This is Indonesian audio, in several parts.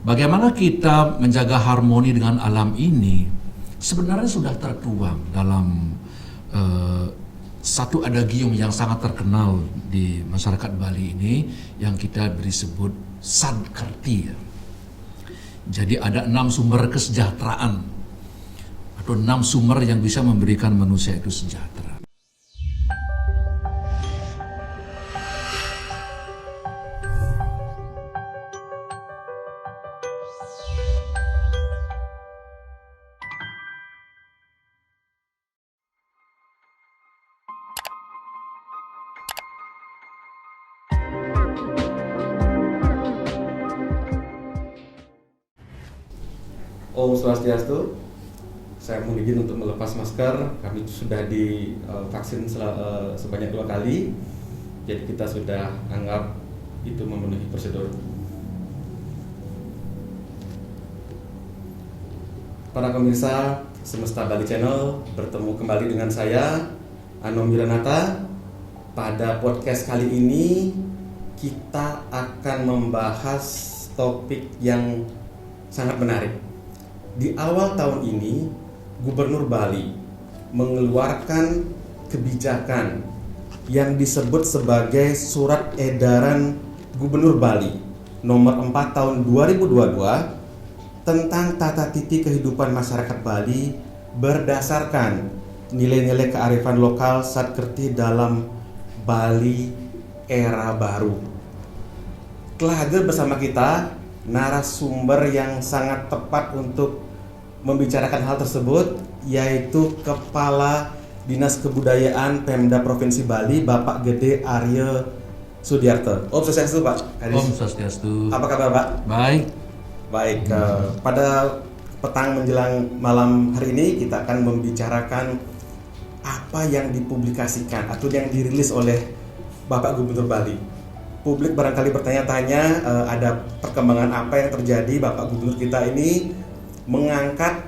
Bagaimana kita menjaga harmoni dengan alam ini sebenarnya sudah tertuang dalam satu adagium yang sangat terkenal di masyarakat Bali ini yang kita beri sebut Sadkerti. Jadi ada 6 sumber kesejahteraan atau 6 sumber yang bisa memberikan manusia itu sejahtera. Om Swastiastu, saya mohon izin untuk melepas masker. Kami sudah divaksin sebanyak 2 kali, jadi kita sudah anggap itu memenuhi prosedur. Para pemirsa Semesta Bali Channel, bertemu kembali dengan saya, Anom Wiranata. Pada podcast kali ini kita akan membahas topik yang sangat menarik. Di awal tahun ini, Gubernur Bali mengeluarkan kebijakan yang disebut sebagai Surat Edaran Gubernur Bali nomor 4 tahun 2022 tentang tata titi kehidupan masyarakat Bali berdasarkan nilai-nilai kearifan lokal Sadkerti dalam Bali Era Baru. Telah hadir bersama kita narasumber yang sangat tepat untuk membicarakan hal tersebut, yaitu Kepala Dinas Kebudayaan Pemda Provinsi Bali, Bapak Gede Arya Sudiarto. Om Swastiastu, Pak. Om Swastiastu. Apa kabar, Pak? Baik. Pada petang menjelang malam hari ini kita akan membicarakan apa yang dipublikasikan atau yang dirilis oleh Bapak Gubernur Bali. Publik barangkali bertanya-tanya ada perkembangan apa yang terjadi. Bapak Gubernur kita ini mengangkat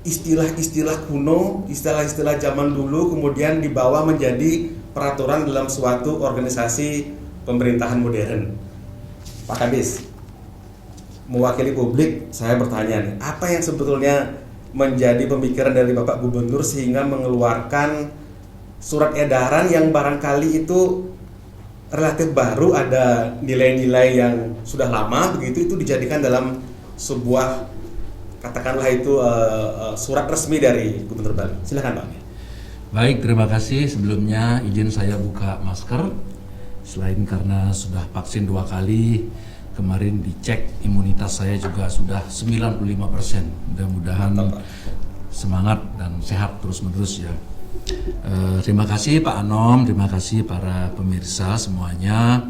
istilah-istilah kuno, istilah-istilah zaman dulu, kemudian dibawa menjadi peraturan dalam suatu organisasi pemerintahan modern. Pak Kadis, mewakili publik, saya bertanya nih, apa yang sebetulnya menjadi pemikiran dari Bapak Gubernur sehingga mengeluarkan surat edaran yang barangkali itu relatif baru, ada nilai-nilai yang sudah lama begitu, itu dijadikan dalam sebuah, katakanlah itu surat resmi dari Gubernur Bali. Silakan, Pak. Baik, terima kasih. Sebelumnya izin saya buka masker. Selain karena sudah vaksin 2 kali, kemarin dicek imunitas saya juga sudah 95%. Mudah-mudahan semangat dan sehat terus-menerus ya. Terima kasih Pak Anom, terima kasih para pemirsa semuanya.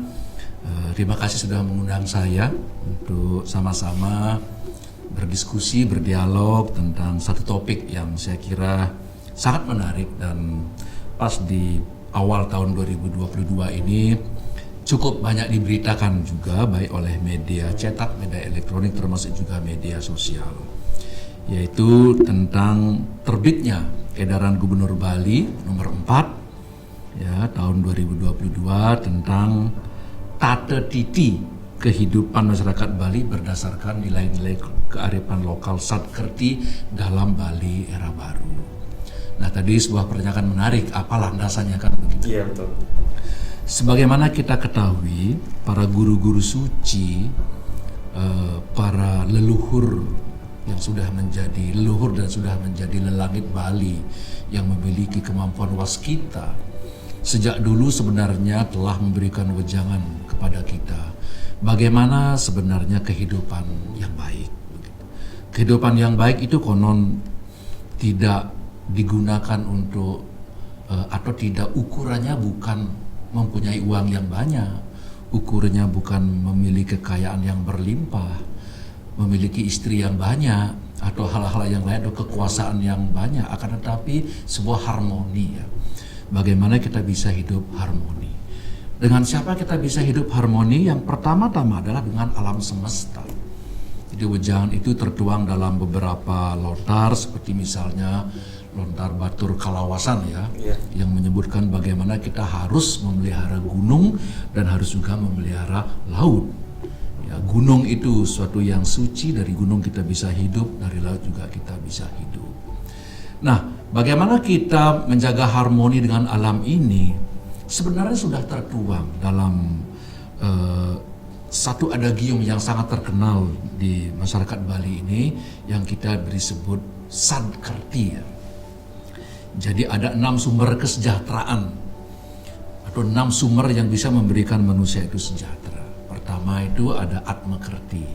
Terima kasih sudah mengundang saya untuk sama-sama berdiskusi, berdialog tentang satu topik yang saya kira sangat menarik dan pas di awal tahun 2022 ini cukup banyak diberitakan juga baik oleh media cetak, media elektronik termasuk juga media sosial, yaitu tentang terbitnya Edaran Gubernur Bali nomor 4 ya tahun 2022 tentang tata titi kehidupan masyarakat Bali berdasarkan nilai-nilai kearifan lokal Sadkerti dalam Bali Era Baru. Nah, tadi sebuah pernyataan menarik, apa landasannya kan begitu? Iya, betul. Sebagaimana kita ketahui, para guru-guru suci, para leluhur yang sudah menjadi leluhur dan sudah menjadi lelangit Bali yang memiliki kemampuan waskita sejak dulu sebenarnya telah memberikan wejangan kepada kita bagaimana sebenarnya kehidupan yang baik. Kehidupan yang baik itu konon tidak digunakan untuk atau tidak ukurannya bukan mempunyai uang yang banyak, ukurannya bukan memiliki kekayaan yang berlimpah, memiliki istri yang banyak atau hal-hal yang lain atau kekuasaan yang banyak, akan tetapi sebuah harmoni ya. Bagaimana kita bisa hidup harmoni? Dengan siapa kita bisa hidup harmoni? Yang pertama-tama adalah dengan alam semesta. Jadi wejangan itu tertuang dalam beberapa lontar seperti misalnya lontar Batur Kalawasan ya, yang menyebutkan bagaimana kita harus memelihara gunung dan harus juga memelihara laut. Ya, gunung itu suatu yang suci, dari gunung kita bisa hidup, dari laut juga kita bisa hidup. Nah, bagaimana kita menjaga harmoni dengan alam ini sebenarnya sudah tertuang dalam satu adagium yang sangat terkenal di masyarakat Bali ini yang kita beri sebut Sadkerti. Jadi ada 6 sumber kesejahteraan atau 6 sumber yang bisa memberikan manusia itu sejahtera. Pertama itu ada Atmakerti.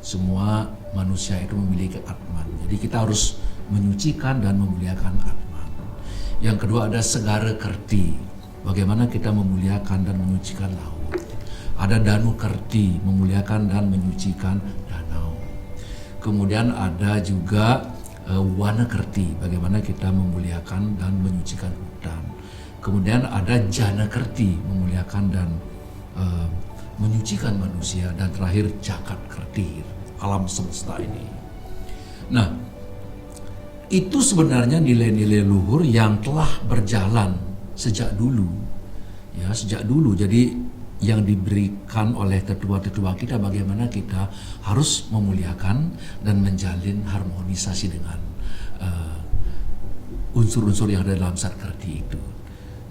Semua manusia itu memiliki Atman. Jadi kita harus menyucikan dan memuliakan Atman. Yang kedua ada Segara-kerti. Bagaimana kita memuliakan dan menyucikan laut. Ada Danu-kerti, memuliakan dan menyucikan danau. Kemudian ada juga Wana-kerti, bagaimana kita memuliakan dan menyucikan hutan. Kemudian ada Jana-kerti, memuliakan dan menyucikan manusia. Dan terakhir Jagat-kerti, alam semesta ini. Nah, itu sebenarnya nilai-nilai luhur yang telah berjalan sejak dulu. Ya, sejak dulu. Jadi yang diberikan oleh tetua-tetua kita bagaimana kita harus memuliakan dan menjalin harmonisasi dengan unsur-unsur yang ada dalam Sadkerti itu.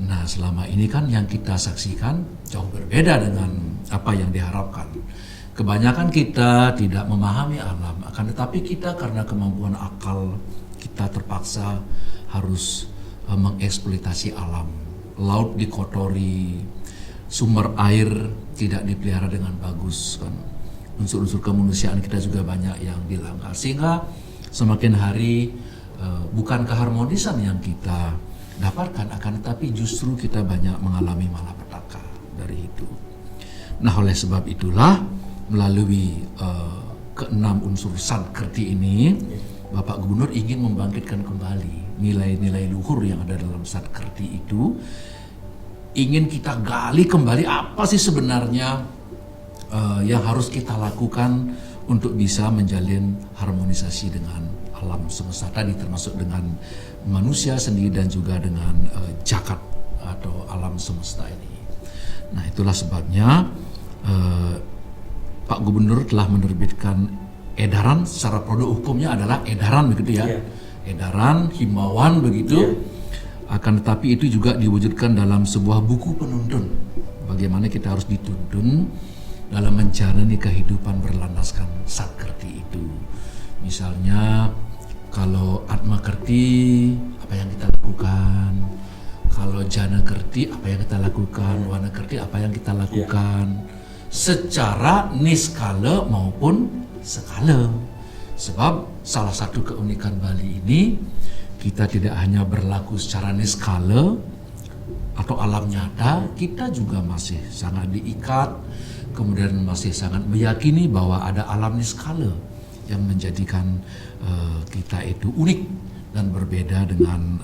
Nah, selama ini kan yang kita saksikan jauh berbeda dengan apa yang diharapkan. Kebanyakan kita tidak memahami alam, akan tetapi kita karena kemampuan akal kita terpaksa harus mengeksploitasi alam. Laut dikotori, sumber air tidak dipelihara dengan bagus kan. Unsur-unsur kemanusiaan kita juga banyak yang dilanggar, sehingga semakin hari bukan keharmonisan yang kita dapatkan, akan tetapi justru kita banyak mengalami malapetaka dari itu. Nah, oleh sebab itulah melalui keenam unsur Sadkerti ini Bapak Gubernur ingin membangkitkan kembali nilai-nilai luhur yang ada dalam Sadkerti itu. Ingin kita gali kembali apa sih sebenarnya yang harus kita lakukan untuk bisa menjalin harmonisasi dengan alam semesta tadi, termasuk dengan manusia sendiri dan juga dengan jagat atau alam semesta ini. Nah, itulah sebabnya Pak Gubernur telah menerbitkan edaran, secara produk hukumnya adalah edaran begitu ya. Edaran, himbauan begitu. Akan tetapi itu juga diwujudkan dalam sebuah buku penuntun. Bagaimana kita harus dituntun dalam menjalani kehidupan berlandaskan Sadkerti itu. Misalnya kalau Atmakerti apa yang kita lakukan, kalau Jana-kerti apa yang kita lakukan, Wana-kerti apa yang kita lakukan, secara niskala maupun skala. Sebab salah satu keunikan Bali ini, kita tidak hanya berlaku secara niskala atau alam nyata, kita juga masih sangat diikat, kemudian masih sangat meyakini bahwa ada alam niskala yang menjadikan kita itu unik dan berbeda dengan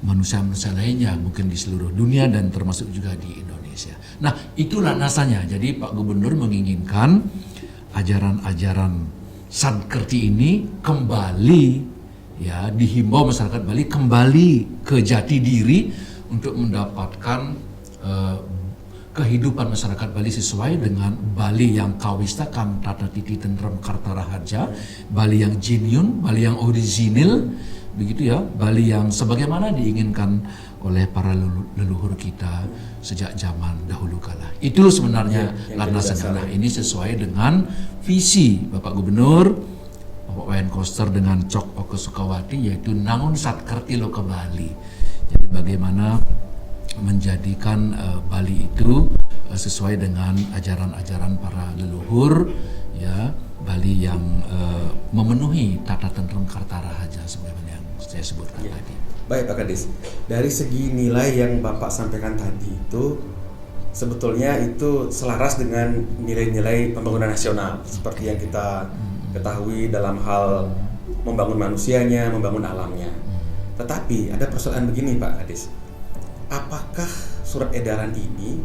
manusia-manusia lainnya mungkin di seluruh dunia dan termasuk juga di Indonesia. Nah, itulah nasanya. Jadi Pak Gubernur menginginkan ajaran-ajaran Sadkerti ini kembali, ya, dihimbau masyarakat Bali kembali ke jati diri untuk mendapatkan kehidupan masyarakat Bali sesuai dengan Bali yang kawista kang tata titi tentrem karta raharja, Bali yang genuine, Bali yang orisinil, begitu ya, Bali yang sebagaimana diinginkan oleh para leluhur kita sejak zaman dahulu kala. Itu sebenarnya landasannya. Nah, ini sesuai dengan visi Bapak Gubernur, Bapak Wayan Koster dengan Cok Oke Sukawati, yaitu Nangun Sadkerti Loka Bali. Jadi bagaimana menjadikan Bali itu sesuai dengan ajaran-ajaran para leluhur, ya, Bali yang memenuhi tata tentrem karta raharja sebagaimana yang saya sebutkan tadi. Baik Pak Kadis, dari segi nilai yang Bapak sampaikan tadi itu sebetulnya itu selaras dengan nilai-nilai pembangunan nasional seperti yang kita ketahui dalam hal membangun manusianya, membangun alamnya. Tetapi ada persoalan begini Pak Kadis, apakah surat edaran ini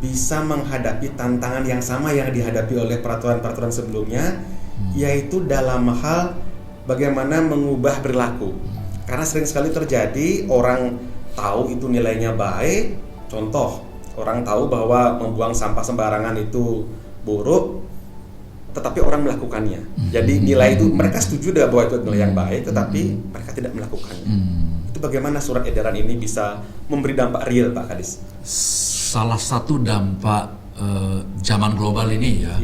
bisa menghadapi tantangan yang sama yang dihadapi oleh peraturan-peraturan sebelumnya, yaitu dalam hal bagaimana mengubah perilaku? Karena sering sekali terjadi orang tahu itu nilainya baik, contoh Orang tahu bahwa membuang sampah sembarangan itu buruk, tetapi orang melakukannya. Jadi nilai itu mereka setuju bahwa itu nilai yang baik, tetapi mereka tidak melakukannya. Itu bagaimana surat edaran ini bisa memberi dampak real, Pak Kadis? Salah satu dampak zaman global ini ya,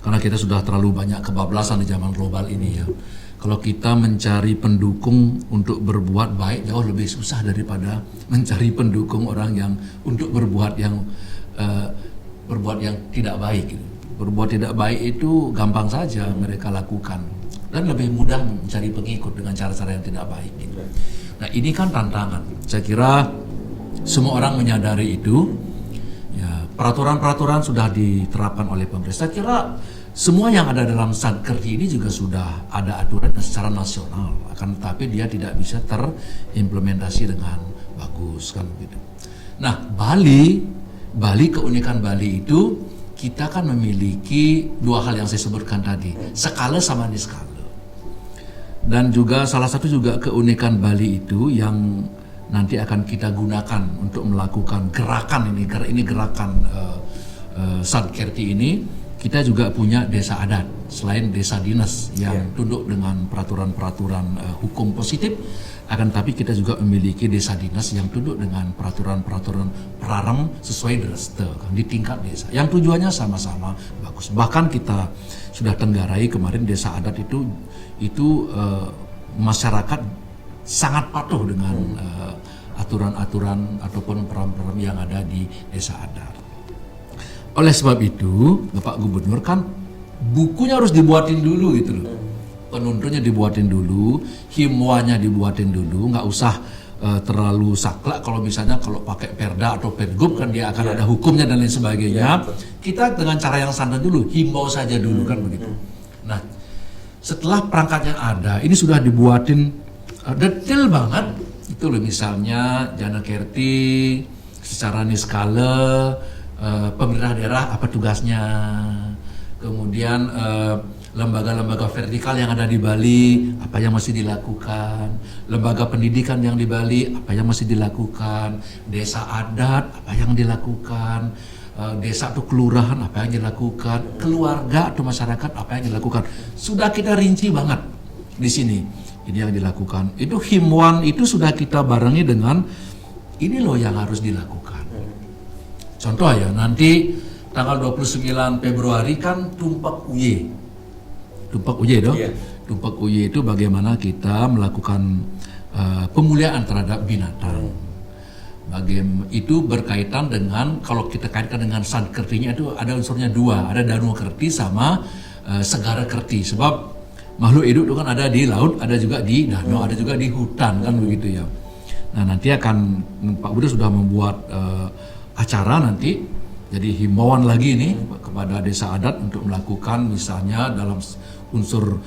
karena kita sudah terlalu banyak kebablasan di zaman global ini ya. Kalau kita mencari pendukung untuk berbuat baik jauh lebih susah daripada mencari pendukung orang yang untuk berbuat yang tidak baik. Berbuat tidak baik itu gampang saja mereka lakukan dan lebih mudah mencari pengikut dengan cara-cara yang tidak baik. Nah ini kan tantangan. Saya kira semua orang menyadari itu. Ya, peraturan-peraturan sudah diterapkan oleh pemerintah. Saya kira semua yang ada dalam Sadkerti ini juga sudah ada aturan secara nasional, akan tetapi dia tidak bisa terimplementasi dengan bagus kan begitu. Nah, Bali keunikan Bali itu kita kan memiliki dua hal yang saya sebutkan tadi, skala sama niskala. Dan juga salah satu juga keunikan Bali itu yang nanti akan kita gunakan untuk melakukan gerakan ini gerakan Sadkerti ini. Kita juga punya desa adat selain desa dinas yang tunduk dengan peraturan-peraturan hukum positif, akan tapi kita juga memiliki desa dinas yang tunduk dengan peraturan-peraturan perarem sesuai DRESTE di tingkat desa yang tujuannya sama-sama bagus. Bahkan kita sudah tenggarai kemarin desa adat itu masyarakat sangat patuh dengan aturan-aturan ataupun peraturan yang ada di desa adat. Oleh sebab itu, Bapak Gubernur kan bukunya harus dibuatin dulu gitu loh. Penuntunnya dibuatin dulu, himbauannya dibuatin dulu, nggak usah terlalu saklek kalau misalnya kalau pakai Perda atau Pergub kan dia akan ada hukumnya dan lain sebagainya. Kita dengan cara yang santai dulu, himbau saja dulu kan begitu. Nah, setelah perangkatnya ada, ini sudah dibuatin detail banget. Itu loh misalnya Jana Kerti secara niskala, pemerintah daerah apa tugasnya, kemudian lembaga-lembaga vertikal yang ada di Bali apa yang masih dilakukan, lembaga pendidikan yang di Bali apa yang masih dilakukan, desa adat apa yang dilakukan, desa atau kelurahan apa yang dilakukan, keluarga atau masyarakat apa yang dilakukan. Sudah kita rinci banget di sini. Ini yang dilakukan. Itu himbauan itu sudah kita barengi dengan ini loh yang harus dilakukan. Contoh ya, nanti tanggal 29 Februari kan Tumpak Uye. Tumpak Uye dong. Tumpak Uye itu bagaimana kita melakukan pemuliaan terhadap binatang. Itu berkaitan dengan, kalau kita kaitkan dengan Sadkertinya itu ada unsurnya dua, ada Danau Kerti sama Segara Kerti. Sebab makhluk hidup itu kan ada di laut, ada juga di danau, ada juga di hutan kan begitu ya. Nah nanti akan Pak Budi sudah membuat acara nanti, jadi himbauan lagi nih kepada desa adat untuk melakukan misalnya dalam unsur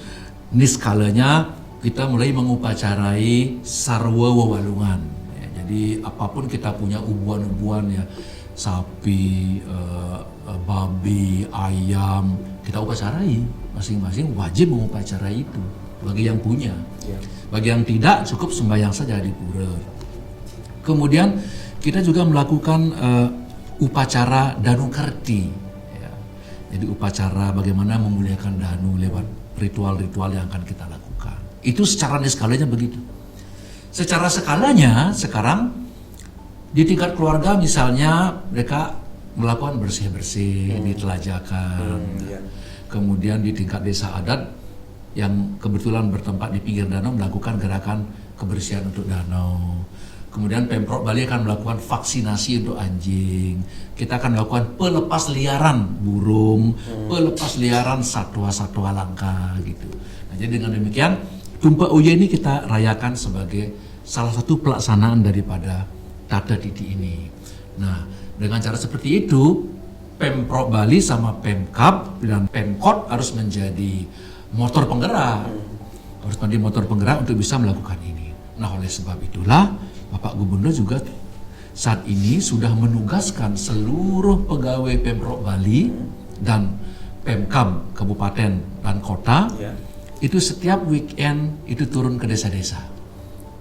niskalanya kita mulai mengupacarai sarwa wawalungan ya, jadi apapun kita punya ubuan-ubuan ya, sapi, babi, ayam, kita upacarai, masing-masing wajib mengupacarai itu bagi yang punya. Bagi yang tidak cukup sembahyang saja di pura. Kemudian kita juga melakukan upacara Danu Kerti ya. Jadi upacara bagaimana memuliakan Danu lewat ritual-ritual yang akan kita lakukan. Itu secara skalanya begitu. Secara skalanya sekarang di tingkat keluarga misalnya mereka melakukan bersih-bersih, ditelajakan. Kemudian di tingkat desa adat yang kebetulan bertempat di pinggir danau melakukan gerakan kebersihan untuk danau. Kemudian Pemprov Bali akan melakukan vaksinasi untuk anjing. Kita akan melakukan pelepas liaran burung, pelepas liaran satwa-satwa langka gitu. Nah, jadi dengan demikian Tumpak Uye ini kita rayakan sebagai salah satu pelaksanaan daripada Tata Titi ini. Nah, dengan cara seperti itu Pemprov Bali sama Pemkab dan Pemkot harus menjadi motor penggerak. Harus menjadi motor penggerak untuk bisa melakukan ini. Nah, oleh sebab itulah Bapak Gubernur juga saat ini sudah menugaskan seluruh pegawai Pemprov Bali dan Pemkab Kabupaten dan Kota itu setiap weekend itu turun ke desa-desa.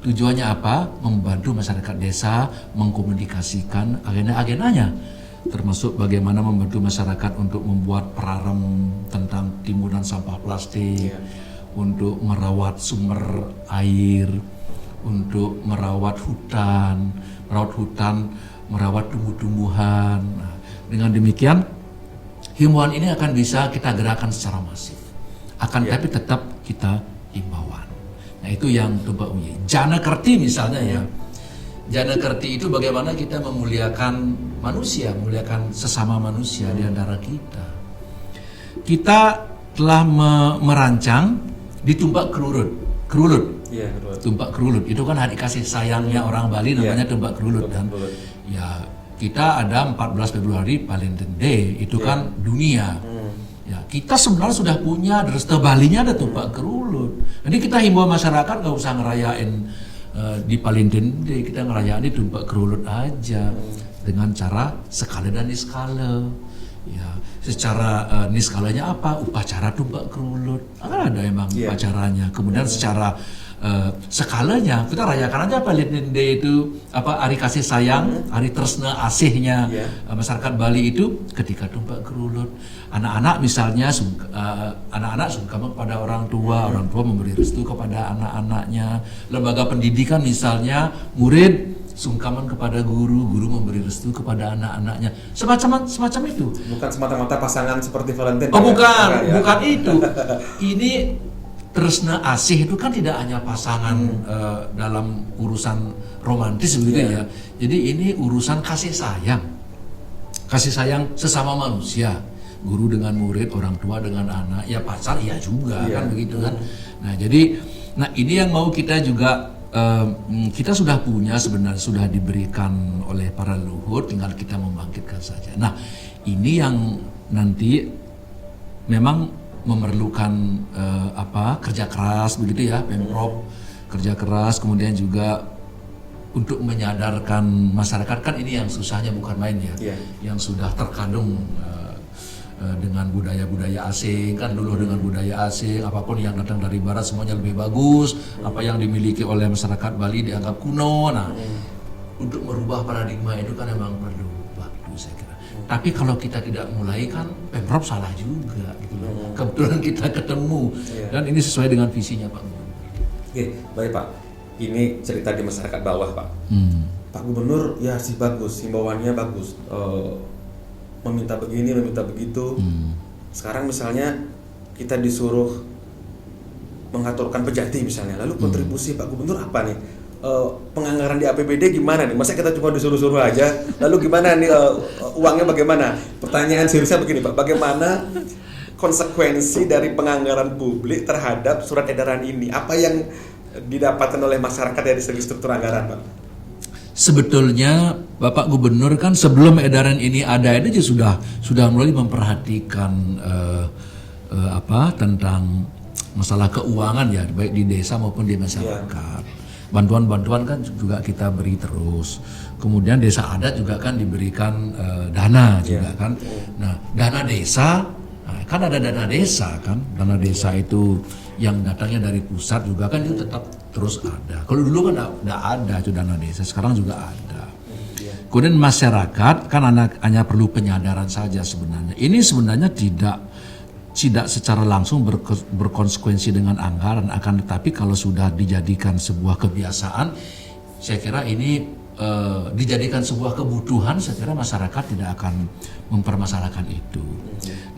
Tujuannya apa? Membantu masyarakat desa mengkomunikasikan agenda-agendanya. termasuk bagaimana membantu masyarakat untuk membuat perarem tentang timbunan sampah plastik, untuk merawat sumber air, untuk merawat hutan, merawat tumbuh-tumbuhan. Nah, dengan demikian himbauan ini akan bisa kita gerakan secara masif. Tapi tetap kita himbauan. Nah, itu yang coba Jana Kerti misalnya ya. Jana Kerti itu bagaimana kita memuliakan manusia, memuliakan sesama manusia di antara kita. Kita telah merancang di Tumpak Kerulut. Iya, Tumpak Kerulut itu kan hari kasih sayangnya orang Bali, namanya Tumpak Kerulut kan. Ya, kita ada 14 Februari Valentine Day, itu kan dunia. Ya, kita sebenarnya sudah punya Dresta Balinya ada Tumpak Kerulut. Jadi kita himbau masyarakat nggak usah ngerayain di Valentine Day, kita ngerayain di Tumpak Kerulut aja dengan cara skala dan niskala. Ya, secara niskalanya apa? Upacara Tumpak Kerulut. Ada emang upacaranya. Kemudian secara skalanya kita rayakan aja Valentine Day itu hari kasih sayang, hari tresna asihnya masyarakat Bali itu ketika Tumpak Kerulut. Anak-anak misalnya anak-anak sungkaman kepada orang tua memberi restu kepada anak-anaknya. Lembaga pendidikan misalnya murid sungkaman kepada guru memberi restu kepada anak-anaknya. Semacam itu. Bukan semata-mata pasangan seperti Valentine. Bukan itu. Ini tresna asih itu kan tidak hanya pasangan dalam urusan romantis begitu ya. Jadi ini urusan kasih sayang. Kasih sayang sesama manusia. Guru dengan murid, orang tua dengan anak, ya pacar iya juga kan begitu kan. Nah, jadi ini yang mau kita juga kita sudah punya sebenarnya, sudah diberikan oleh para leluhur, tinggal kita membangkitkan saja. Nah, ini yang nanti memang memerlukan kerja keras begitu ya, Pemprov kerja keras, kemudian juga untuk menyadarkan masyarakat, kan ini yang susahnya bukan main ya, yang sudah terkandung dengan budaya-budaya asing, kan dulu dengan budaya asing, apapun yang datang dari barat semuanya lebih bagus, apa yang dimiliki oleh masyarakat Bali dianggap kuno. Nah, untuk merubah paradigma itu kan memang perlu waktu saya kira. Tapi kalau kita tidak mulai kan Pemprov salah juga gitu loh. Kebetulan kita ketemu dan ini sesuai dengan visinya Pak Gubernur. Oke, baik Pak. Ini cerita di masyarakat bawah Pak. Pak Gubernur ya sih bagus, himbauannya bagus. Meminta begini, meminta begitu. Sekarang misalnya kita disuruh mengaturkan pejati misalnya, lalu kontribusi Pak Gubernur apa nih? Penganggaran di APBD gimana nih? Masa kita cuma disuruh-suruh aja? Lalu gimana nih uangnya bagaimana? Pertanyaan seriusnya begini Pak, bagaimana konsekuensi dari penganggaran publik terhadap surat edaran ini? Apa yang didapatkan oleh masyarakat dari segi struktur anggaran Pak? Sebetulnya Bapak Gubernur kan sebelum edaran ini ada itu sudah mulai memperhatikan tentang masalah keuangan ya, baik di desa maupun di masyarakat. Bantuan-bantuan kan juga kita beri terus. Kemudian desa adat juga kan diberikan dana juga kan. Nah, dana desa kan ada dana desa kan. Dana desa itu yang datangnya dari pusat juga kan itu tetap terus ada. Kalau dulu kan tidak ada itu dana desa, sekarang juga ada. Kemudian masyarakat kan hanya perlu penyadaran saja sebenarnya. Ini sebenarnya tidak secara langsung berkonsekuensi dengan anggaran, akan tetapi kalau sudah dijadikan sebuah kebiasaan, saya kira ini dijadikan sebuah kebutuhan, saya kira masyarakat tidak akan mempermasalahkan itu.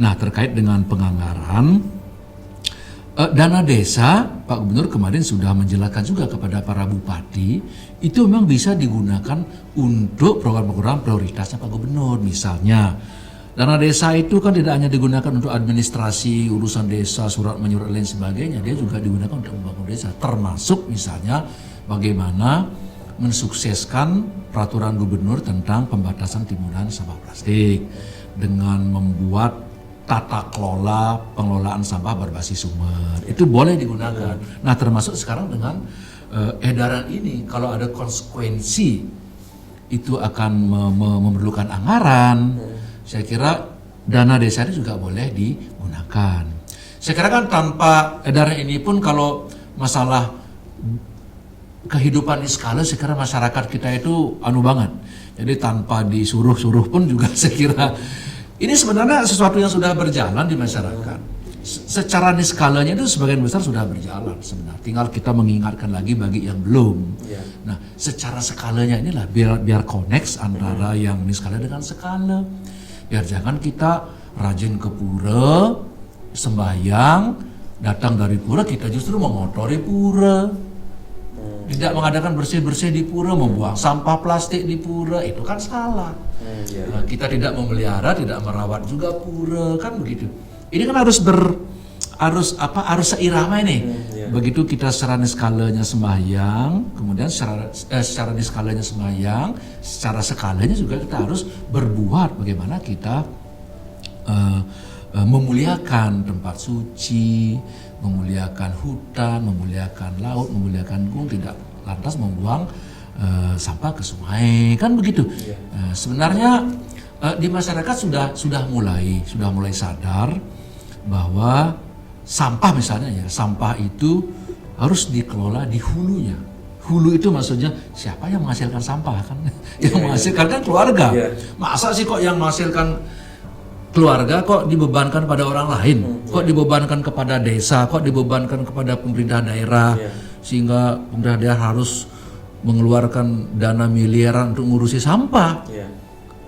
Nah, terkait dengan penganggaran dana desa, Pak Gubernur kemarin sudah menjelaskan juga kepada para bupati, itu memang bisa digunakan untuk program-program prioritasnya Pak Gubernur. Misalnya, dana desa itu kan tidak hanya digunakan untuk administrasi, urusan desa, surat menyurat lain sebagainya, dia juga digunakan untuk membangun desa. Termasuk misalnya bagaimana mensukseskan peraturan gubernur tentang pembatasan timbunan sampah plastik dengan membuat tata kelola pengelolaan sampah berbasis sumber. Itu boleh digunakan. Nah, termasuk sekarang dengan edaran ini, kalau ada konsekuensi itu akan memerlukan anggaran, saya kira dana desa itu juga boleh digunakan. Saya kira kan tanpa edaran ini pun kalau masalah kehidupan iskala sekarang masyarakat kita itu anu banget. Jadi tanpa disuruh-suruh pun juga saya kira ini sebenarnya sesuatu yang sudah berjalan di masyarakat. Secara niskalanya itu sebagian besar sudah berjalan sebenarnya. Tinggal kita mengingatkan lagi bagi yang belum. Ya. Nah, secara skalanya inilah biar connect antara yang niskala dengan skala. Biar jangan kita rajin ke pura, sembahyang, datang dari pura kita justru mengotori pura. Tidak mengadakan bersih-bersih di pura, membuang sampah plastik di pura, itu kan salah. Nah, kita tidak memelihara, tidak merawat juga pura, kan begitu. Ini kan harus seirama ini. Begitu kita secara niskalanya sembahyang, kemudian secara niskalanya sembahyang, secara skalanya juga kita harus berbuat bagaimana kita memuliakan tempat suci, memuliakan hutan, memuliakan laut, memuliakan gunung, tidak lantas membuang sampah ke sungai, kan begitu. Sebenarnya di masyarakat sudah mulai sadar bahwa sampah misalnya ya, sampah itu harus dikelola di hulunya. Hulu itu maksudnya siapa yang menghasilkan sampah kan? Yang menghasilkan kan keluarga. Masa sih kok yang menghasilkan keluarga kok dibebankan pada orang lain? Kok dibebankan kepada desa? Kok dibebankan kepada pemerintah daerah? Sehingga pemerintah daerah harus mengeluarkan dana miliaran untuk ngurusi sampah.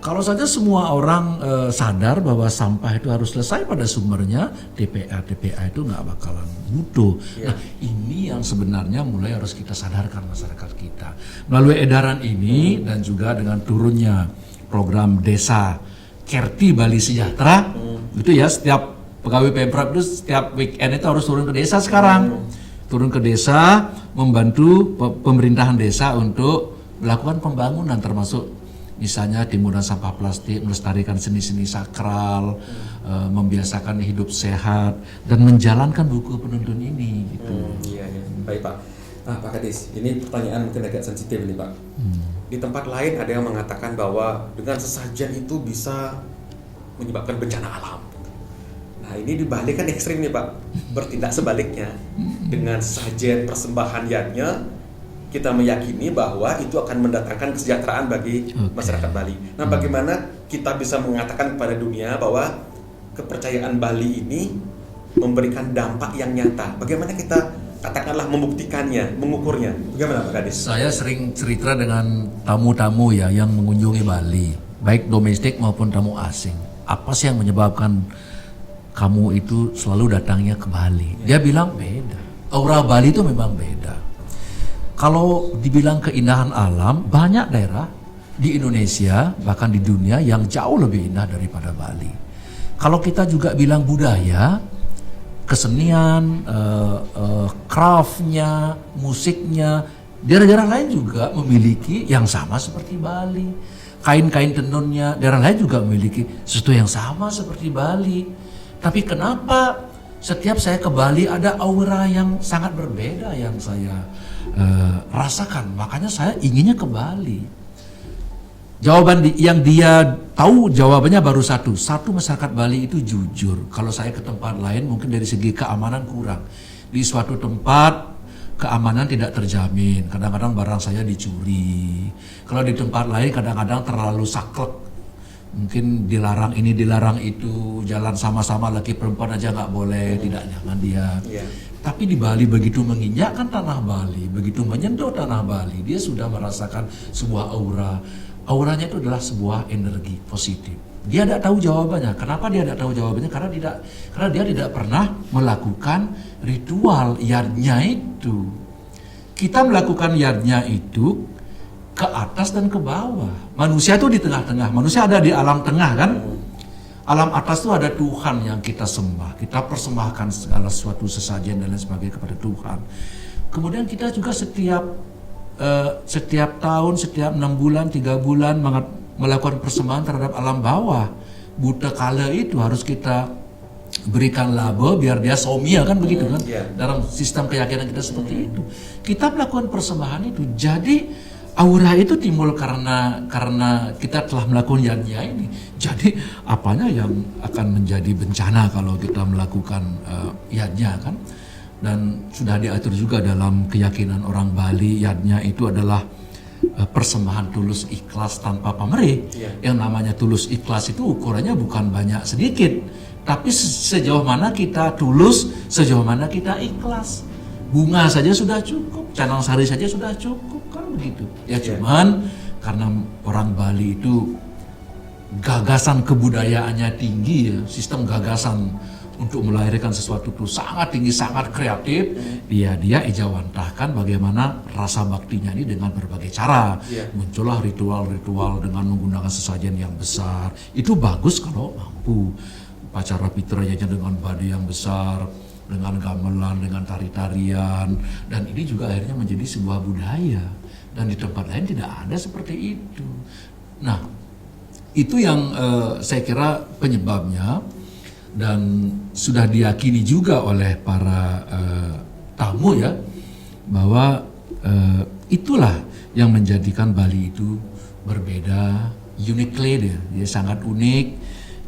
Kalau saja semua orang sadar bahwa sampah itu harus selesai pada sumbernya, TPA itu nggak bakalan butuh. Nah, ini yang sebenarnya mulai harus kita sadarkan masyarakat kita. Melalui edaran ini dan juga dengan turunnya program desa Kerti Bali Sejahtera, itu ya setiap pegawai Pemprov itu setiap weekend itu harus turun ke desa sekarang. Turun ke desa, membantu pemerintahan desa untuk melakukan pembangunan termasuk misalnya timuran sampah plastik, melestarikan seni-seni sakral, membiasakan hidup sehat dan menjalankan buku penuntun ini gitu. Baik Pak. Pak Kadis, ini pertanyaan mungkin agak sensitif nih Pak. Di tempat lain ada yang mengatakan bahwa dengan sesajen itu bisa menyebabkan bencana alam. Nah ini di Bali kan ekstrim nih Pak, bertindak sebaliknya. Dengan sesajen persembahan yadnya, kita meyakini bahwa itu akan mendatangkan kesejahteraan bagi masyarakat Bali. Nah, bagaimana kita bisa mengatakan kepada dunia bahwa kepercayaan Bali ini memberikan dampak yang nyata? Bagaimana kita katakanlah membuktikannya, mengukurnya? Bagaimana Pak Kadis? Saya sering cerita dengan tamu-tamu ya yang mengunjungi Bali, baik domestik maupun tamu asing. Apa sih yang menyebabkan kamu itu selalu datangnya ke Bali? Dia bilang beda. Aura Bali itu memang beda. Kalau dibilang keindahan alam, banyak daerah di Indonesia, bahkan di dunia yang jauh lebih indah daripada Bali. Kalau kita juga bilang budaya, kesenian, craftnya, musiknya, daerah-daerah lain juga memiliki yang sama seperti Bali. Kain-kain tenunnya, daerah lain juga memiliki sesuatu yang sama seperti Bali. Tapi kenapa setiap saya ke Bali ada aura yang sangat berbeda yang saya rasakan? Makanya saya inginnya ke Bali. Jawaban yang dia tahu jawabannya baru satu masyarakat Bali itu jujur. Kalau saya ke tempat lain mungkin dari segi keamanan kurang. Di suatu tempat keamanan tidak terjamin, kadang-kadang barang saya dicuri. Kalau di tempat lain kadang-kadang terlalu saklek, mungkin dilarang ini dilarang itu, jalan sama-sama laki perempuan aja nggak boleh, tidak nyaman dia. Tapi di Bali begitu menginjakkan tanah Bali, begitu menyentuh tanah Bali, dia sudah merasakan sebuah aura. Auranya itu adalah sebuah energi positif. Dia tidak tahu jawabannya. Kenapa dia tidak tahu jawabannya? Karena dia tidak pernah melakukan ritual yadnya itu. Kita melakukan yadnya itu ke atas dan ke bawah. Manusia itu di tengah-tengah. Manusia ada di alam tengah kan? Alam atas itu ada Tuhan yang kita sembah. Kita persembahkan segala sesuatu sesajen dan lain sebagainya kepada Tuhan. Kemudian kita juga setiap tahun, setiap 6 bulan, 3 bulan melakukan persembahan terhadap alam bawah. Buta kala itu harus kita berikan laba biar dia somia kan begitu kan? Dalam sistem keyakinan kita seperti itu. Kita melakukan persembahan itu. Jadi aura itu timbul karena kita telah melakukan yadnya ini. Jadi apanya yang akan menjadi bencana kalau kita melakukan yadnya kan? dan sudah diatur juga dalam keyakinan orang Bali, yadnya itu adalah persembahan tulus ikhlas tanpa pamrih. Yang namanya tulus ikhlas itu ukurannya bukan banyak sedikit, tapi sejauh mana kita tulus, sejauh mana kita ikhlas. Bunga saja sudah cukup, canang sari saja sudah cukup, kan begitu. Ya cuman karena orang Bali itu gagasan kebudayaannya tinggi ya, sistem gagasan untuk melahirkan sesuatu itu sangat tinggi, sangat kreatif. Dia ejawantahkan bagaimana rasa baktinya ini dengan berbagai cara. Muncullah ritual-ritual dengan menggunakan sesajen yang besar. Itu bagus kalau mampu. Upacara fitrahnya dengan badu yang besar, dengan gamelan, dengan tari-tarian, dan ini juga akhirnya menjadi sebuah budaya. Dan di tempat lain tidak ada seperti itu. Nah, itu yang saya kira penyebabnya, dan sudah diyakini juga oleh para tamu ya, bahwa itulah yang menjadikan Bali itu berbeda, uniquely dia sangat unik,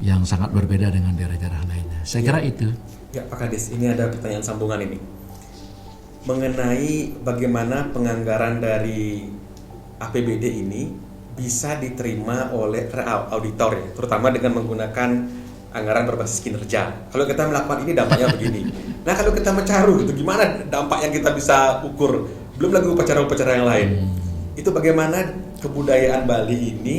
yang sangat berbeda dengan daerah-daerah lainnya. Saya kira itu. Ya Pak Kadis, ini ada pertanyaan sambungan ini mengenai bagaimana penganggaran dari APBD ini bisa diterima oleh auditor ya, terutama dengan menggunakan anggaran berbasis kinerja. Kalau kita melakukan ini dampaknya begini. Nah kalau kita mencaru gitu, gimana dampak yang kita bisa ukur? Belum lagi upacara-upacara yang lain. Itu bagaimana kebudayaan Bali ini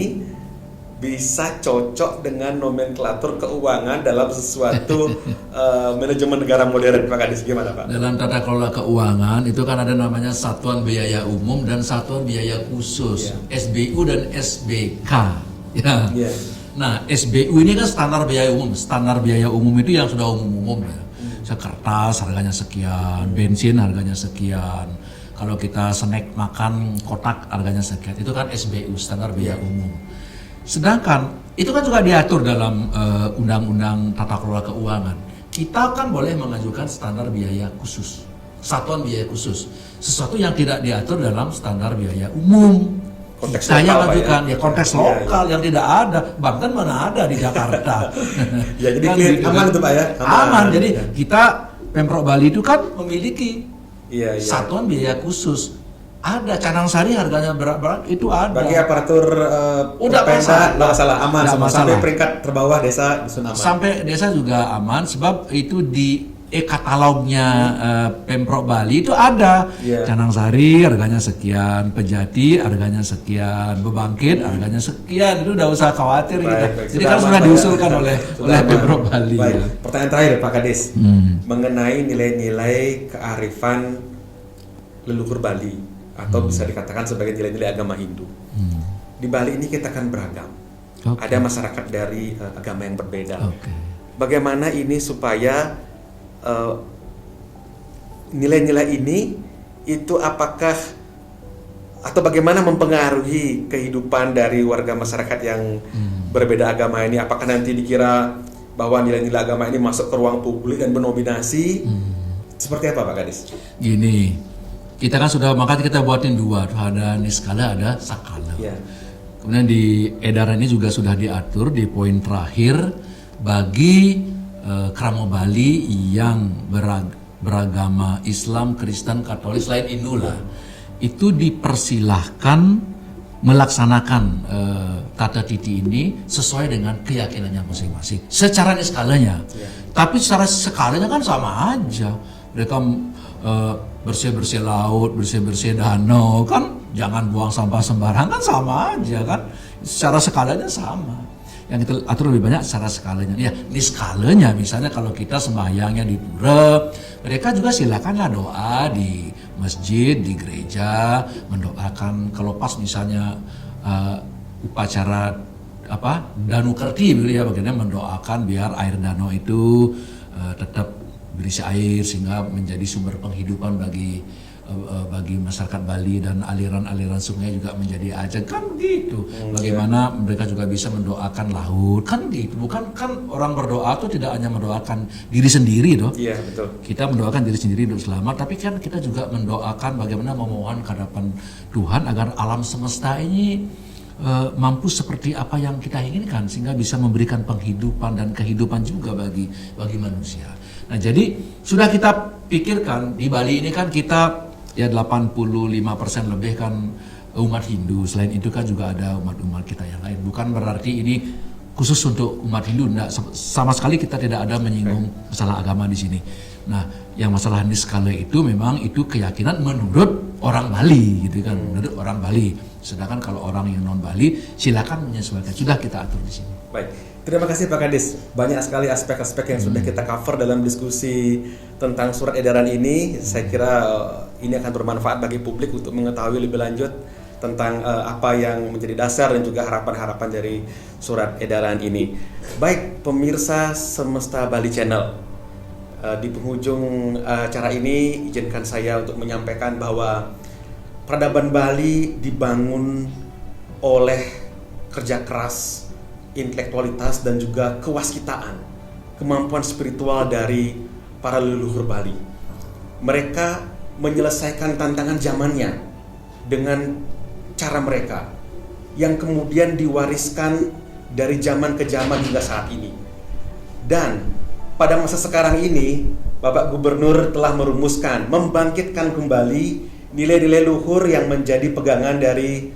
bisa cocok dengan nomenklatur keuangan dalam sesuatu manajemen negara modern, Pak Kadis, gimana Pak? Dalam tata kelola keuangan itu kan ada namanya Satuan Biaya Umum dan Satuan Biaya Khusus, SBU dan SBK. Ya. Nah, SBU ini kan standar biaya umum. Standar biaya umum itu yang sudah umum-umum ya. Kertas harganya sekian, bensin harganya sekian. Kalau kita snack makan kotak harganya sekian. Itu kan SBU, standar biaya umum. Sedangkan itu kan juga diatur dalam Undang-Undang Tata Kelola Keuangan. Kita kan boleh mengajukan standar biaya khusus, satuan biaya khusus, sesuatu yang tidak diatur dalam standar biaya umum. Konteks Saya lokal, ajukan ya konteks lokal ya. Yang tidak ada, bahkan mana ada di Jakarta. Ya jadi Kan clear, gitu, aman kan? itu Pak ya. Aman. Jadi kita Pemprov Bali itu kan memiliki satuan biaya khusus. Ada canang sari harganya berapa itu ada. Bagi aparatur udah masalah aman semua. Sampai peringkat terbawah desa aman. Sampai desa juga aman sebab itu di e-katalognya Pemprov Bali itu ada. Canang sari harganya sekian, Pejati harganya sekian, Bebangkit harganya sekian. Itu udah usah khawatir kita. Jadi kan sudah diusulkan oleh Pemprov Bali. Ya. Pertanyaan terakhir Pak Kadis mengenai nilai-nilai kearifan leluhur Bali, atau bisa dikatakan sebagai nilai-nilai agama Hindu. Di Bali ini kita kan beragam. Ada masyarakat dari agama yang berbeda. Bagaimana ini supaya nilai-nilai ini itu apakah atau bagaimana mempengaruhi kehidupan dari warga masyarakat yang berbeda agama ini? Apakah nanti dikira bahwa nilai-nilai agama ini masuk ke ruang publik dan mendominasi? Seperti apa Pak Kadis? Gini, kita kan sudah, makanya kita buatin dua, ada niskala, ada sakala. Kemudian di edaran ini juga sudah diatur di poin terakhir bagi Kramo Bali yang beragama Islam, Kristen, Katolik selain Hindu lah, itu dipersilahkan melaksanakan tata titi ini sesuai dengan keyakinannya masing-masing. Secara niskalanya, tapi secara skalanya kan sama aja. Mereka bersih-bersih laut, bersih-bersih danau, kan jangan buang sampah sembarangan, kan sama aja kan. Secara skalanya sama. Yang kita atur lebih banyak secara skalanya. Ya, di skalanya misalnya kalau kita sembahyangnya di pura, mereka juga silakanlah doa di masjid, di gereja, mendoakan. Kalau pas misalnya upacara Danu Kerti, ya bagaimana mendoakan biar air danau itu tetap berisi air sehingga menjadi sumber penghidupan bagi masyarakat Bali, dan aliran-aliran sungai juga menjadi ajang, kan gitu. Bagaimana mereka juga bisa mendoakan laut, kan gitu. Bukan kan orang berdoa tuh tidak hanya mendoakan diri sendiri toh. Iya, betul. Kita mendoakan diri sendiri untuk selamat, tapi kan kita juga mendoakan bagaimana memohon ke hadapan Tuhan agar alam semesta ini mampu seperti apa yang kita inginkan, sehingga bisa memberikan penghidupan dan kehidupan juga bagi manusia. Nah, jadi sudah kita pikirkan di Bali ini kan kita ya 85% lebih kan umat Hindu. Selain itu kan juga ada umat-umat kita yang lain. Bukan berarti ini khusus untuk umat Hindu, enggak, sama sekali kita tidak ada menyinggung masalah agama di sini. Nah, yang masalah niskala itu memang itu keyakinan menurut orang Bali gitu kan, menurut orang Bali. Sedangkan kalau orang yang non Bali silakan menyesuaikan. Sudah kita atur di sini. Baik, terima kasih Pak Kadis. Banyak sekali aspek-aspek yang sudah kita cover dalam diskusi tentang surat edaran ini. Saya kira ini akan bermanfaat bagi publik untuk mengetahui lebih lanjut tentang apa yang menjadi dasar dan juga harapan-harapan dari surat edaran ini. Baik, pemirsa Semesta Bali Channel, di penghujung acara ini izinkan saya untuk menyampaikan bahwa peradaban Bali dibangun oleh kerja keras, intelektualitas dan juga kewaskitaan, kemampuan spiritual dari para leluhur Bali. Mereka menyelesaikan tantangan zamannya dengan cara mereka yang kemudian diwariskan dari zaman ke zaman hingga saat ini. Dan pada masa sekarang ini, Bapak Gubernur telah merumuskan, membangkitkan kembali nilai-nilai luhur yang menjadi pegangan dari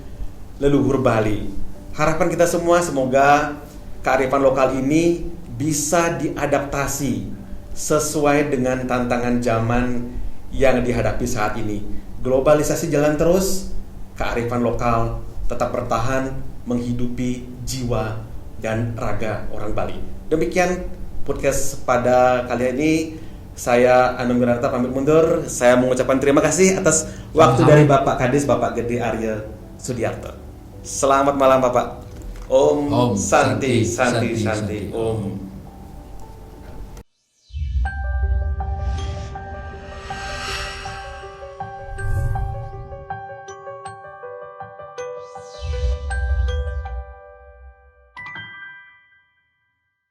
leluhur Bali. Harapan kita semua semoga kearifan lokal ini bisa diadaptasi sesuai dengan tantangan zaman yang dihadapi saat ini. Globalisasi jalan terus, kearifan lokal tetap bertahan menghidupi jiwa dan raga orang Bali. Demikian podcast pada kali ini. Saya Anung Wirata pamit mundur. Saya mengucapkan terima kasih atas waktu dari Bapak Kadis, Bapak Gede Arya Sudiarto. Selamat malam Bapak. Om Santi Santi Santi Om.